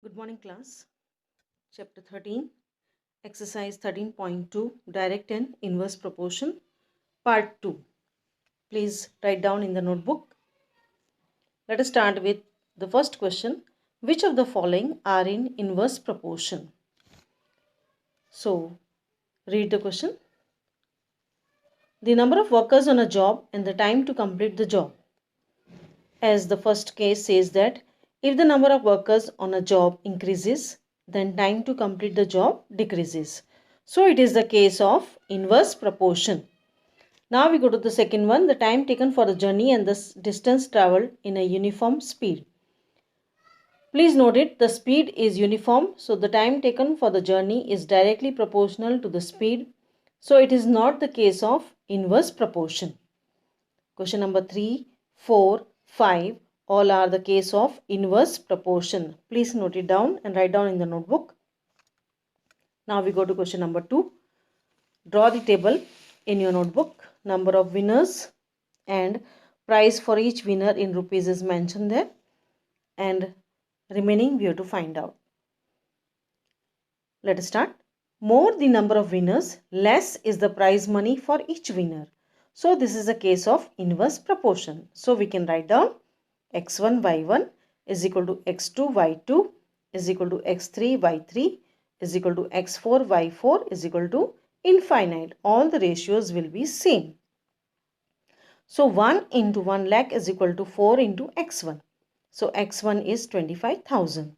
Good morning, class. Chapter 13, Exercise 13.2, Direct and Inverse Proportion, Part 2. Please write down in the notebook. Let us start with the first question. Which of the following are in inverse proportion? So, read the question. The number of workers on a job and the time to complete the job. As the first case says that if the number of workers on a job increases, then time to complete the job decreases. So it is the case of inverse proportion. Now we go to the second one, the time taken for the journey and the distance traveled in a uniform speed. Please note it, the speed is uniform, so the time taken for the journey is directly proportional to the speed. So it is not the case of inverse proportion. Question number 3, 4, 5 all are the case of inverse proportion. Please note it down and write down in the notebook. Now we go to question number 2. Draw the table in your notebook. Number of winners and price for each winner in rupees is mentioned there, and remaining we have to find out. Let us start. More the number of winners, less is the prize money for each winner. So this is a case of inverse proportion. So we can write down x1 y1 is equal to x2 y2 is equal to x3 y3 is equal to x4 y4 is equal to infinite. All the ratios will be same. So 1 into 1 lakh is equal to 4 into x1. So x1 is 25,000.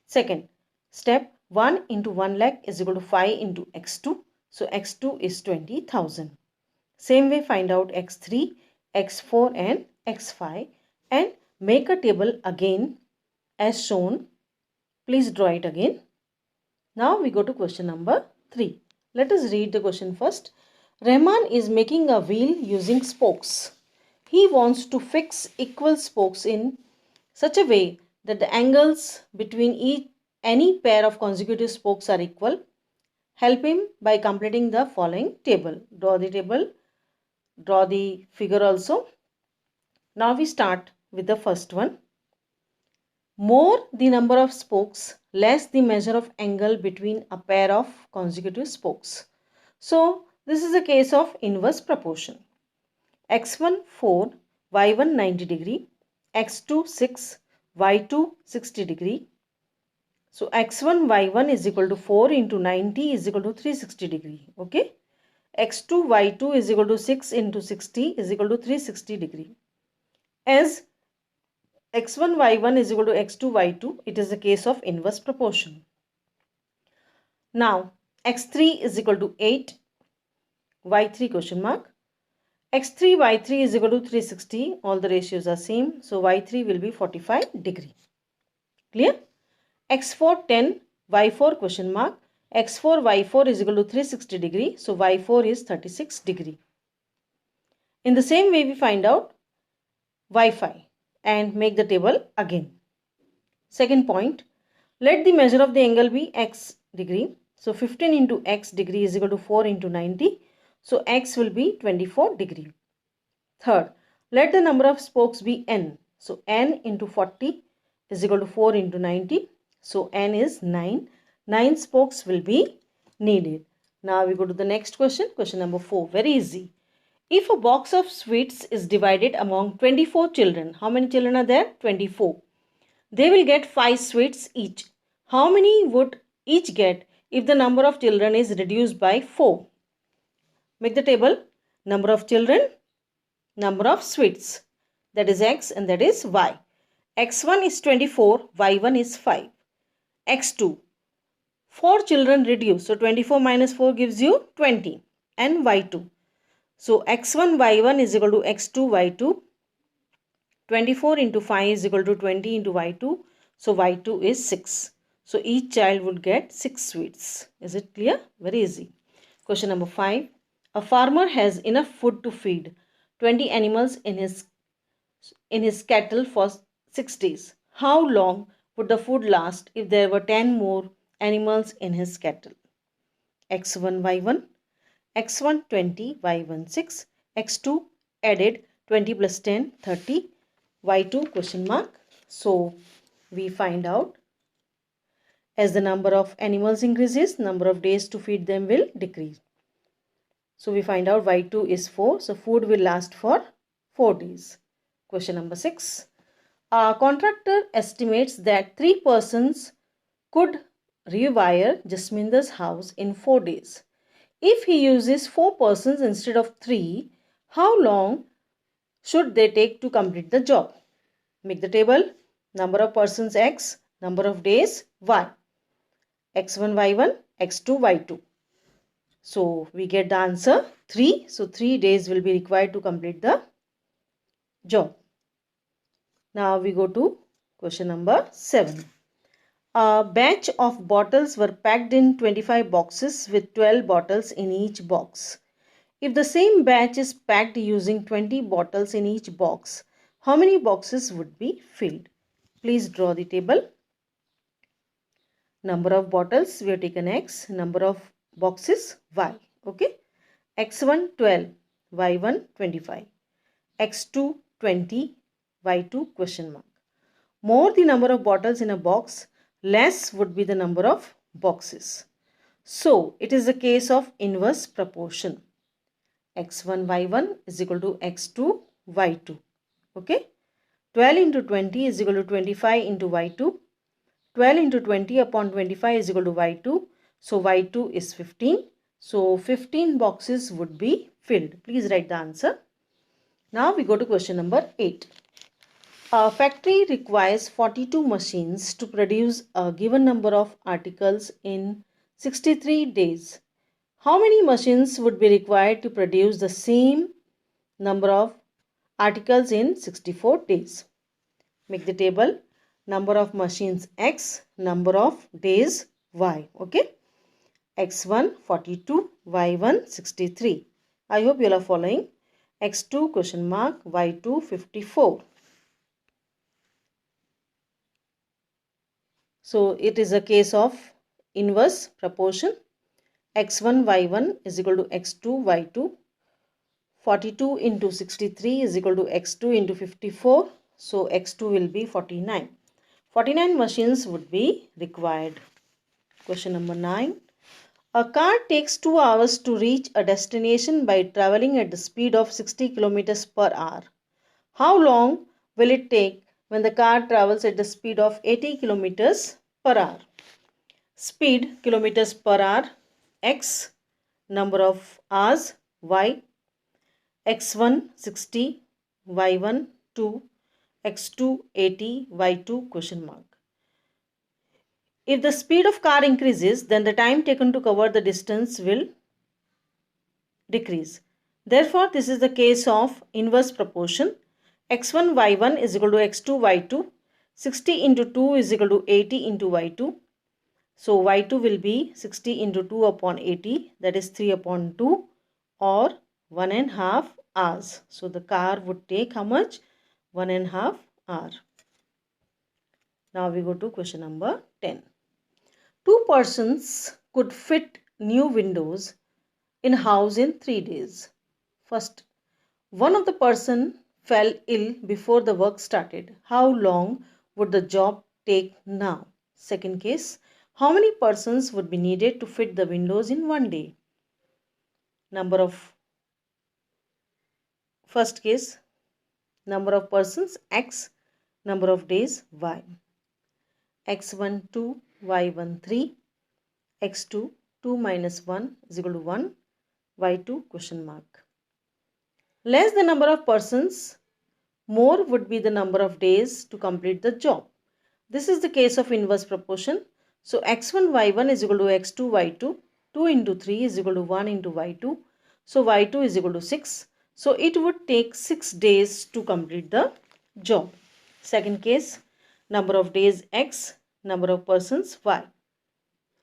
Second step, 1 into 1 lakh is equal to 5 into x2. So x2 is 20,000. Same way find out x3, x4 and x5 and make a table again as shown. Please draw it again. Now we go to question number 3. Let us read the question first. Rahman is making a wheel using spokes. He wants to fix equal spokes in such a way that the angles between any pair of consecutive spokes are equal. Help him by completing the following table. Draw the table. Draw the figure also. Now we start with the first one. More the number of spokes, less the measure of angle between a pair of consecutive spokes. So this is a case of inverse proportion. x1 4, y1 90 degree, x2 6, y2 60 degree. So x1 y1 is equal to 4 into 90 is equal to 360 degree. Okay. x2 y2 is equal to 6 into 60 is equal to 360 degree. As x1 y1 is equal to x2 y2, it is a case of inverse proportion. Now x3 is equal to 8, y3 question mark. x3 y3 is equal to 360. All the ratios are same. So y3 will be 45 degree. Clear? x4 10, y4 question mark. x4 y4 is equal to 360 degree. So y4 is 36 degree. In the same way we find out y5 and make the table again. Second point, let the measure of the angle be x degree. So 15 into x degree is equal to 4 into 90. So x will be 24 degree. Third, let the number of spokes be n. So n into 40 is equal to 4 into 90. So n is 9. 9 spokes will be needed. Now we go to the next question. Question number 4. Very easy. If a box of sweets is divided among 24 children, how many children are there? 24. They will get 5 sweets each. How many would each get if the number of children is reduced by 4? Make the table. Number of children, number of sweets. That is x and that is y. x1 is 24, y1 is 5. x2. 4 children reduce. So 24 minus 4 gives you 20. And y2. So x1 y1 is equal to x2 y2. 24 into 5 is equal to 20 into y2. So y2 is 6. So each child would get 6 sweets. Is it clear? Very easy. Question number 5. A farmer has enough food to feed 20 animals in his cattle for 6 days. How long would the food last if there were 10 more animals in his cattle? x1 y1. x1 20, y1 6. x2 added 20 plus 10 30. y2 question mark. So we find out As the number of animals increases, number of days to feed them will decrease. So we find out y2 is 4. So food will last for 4 days. Question number 6. A contractor estimates that 3 persons could rewire Jasminder's house in 4 days. If he uses 4 persons instead of 3, how long should they take to complete the job? Make the table. Number of persons x, number of days y. x1, y1, x2, y2. So we get the answer 3. So 3 days will be required to complete the job. Now we go to question number 7. A batch of bottles were packed in 25 boxes with 12 bottles in each box. If the same batch is packed using 20 bottles in each box, how many boxes would be filled? Please draw the table. Number of bottles, we have taken x. Number of boxes, y. Okay. x1 12, y1 25, x2 20, y2 question mark. More the number of bottles in a box, less would be the number of boxes. So it is a case of inverse proportion. x1 y1 is equal to x2 y2. Okay. 12 into 20 is equal to 25 into y2. 12 into 20 upon 25 is equal to y2. So y2 is 15. So 15 boxes would be filled. Please write the answer. Now we go to question number 8. A factory requires 42 machines to produce a given number of articles in 63 days. How many machines would be required to produce the same number of articles in 64 days? Make the table. Number of machines x, number of days y. Okay. x1 42, y1 63. I hope you all are following. x2 question mark, y2 54. So it is a case of inverse proportion. x1 y1 is equal to x2 y2. 42 into 63 is equal to x2 into 54. So x2 will be 49. 49 machines would be required. Question number 9. A car takes 2 hours to reach a destination by traveling at the speed of 60 kilometers per hour. How long will it take when the car travels at the speed of 80 kilometers per hour? Speed kilometers per hour, x, number of hours, y, x1 60, y1 2, x2 80, y2 question mark. If the speed of car increases, then the time taken to cover the distance will decrease. Therefore, this is the case of inverse proportion. x1 y1 is equal to x2 y2. 60 into 2 is equal to 80 into y2. So y2 will be 60 into 2 upon 80, that is 3 upon 2, or 1.5 hours. So the car would take how much? 1.5 hour. Now we go to question number 10. 2 persons could fit new windows in a house in 3 days. First, one of the person fell ill before the work started. How long would the job take now? Second case, how many persons would be needed to fit the windows in 1 day? Number of first case, number of persons x, number of days y. x1 2, y1 3, x2 2 minus 1 is equal to 1, y2 question mark. Less the number of persons, more would be the number of days to complete the job. This is the case of inverse proportion. So x1 y1 is equal to x2 y2. 2 into 3 is equal to 1 into y2. So y2 is equal to 6. So it would take 6 days to complete the job. Second case, number of days x, number of persons y.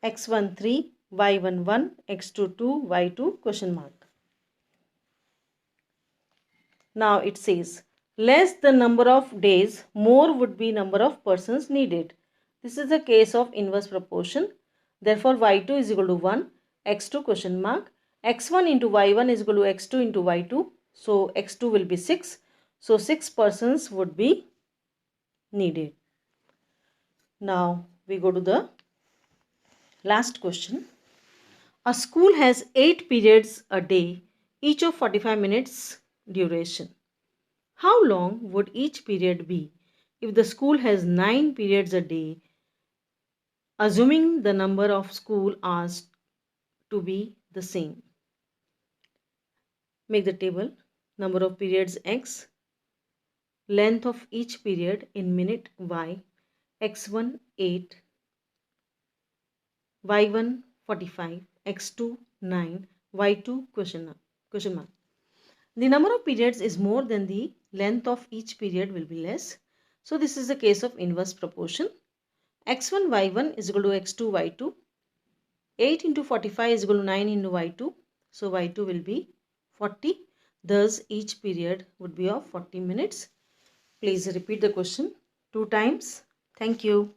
x1 3, y1 1, x2 2, y2 question mark. Now it says, less the number of days, more would be number of persons needed. This is the case of inverse proportion. Therefore, y2 is equal to 1, x2 question mark. x1 into y1 is equal to x2 into y2. So, x2 will be 6. So, 6 persons would be needed. Now, we go to the Last question. A school has 8 periods a day, each of 45 minutes duration. How long would each period be if the school has 9 periods a day, assuming the number of school hours to be the same? Make the table. Number of periods x, length of each period in minute y, x1 8, y1 45, x2 9, y2 question mark. The number of periods is more than the length of each period will be less. So this is a case of inverse proportion. x1 y1 is equal to x2 y2. 8 into 45 is equal to 9 into y2. So y2 will be 40. Thus each period would be of 40 minutes. Please repeat the question 2 times. Thank you.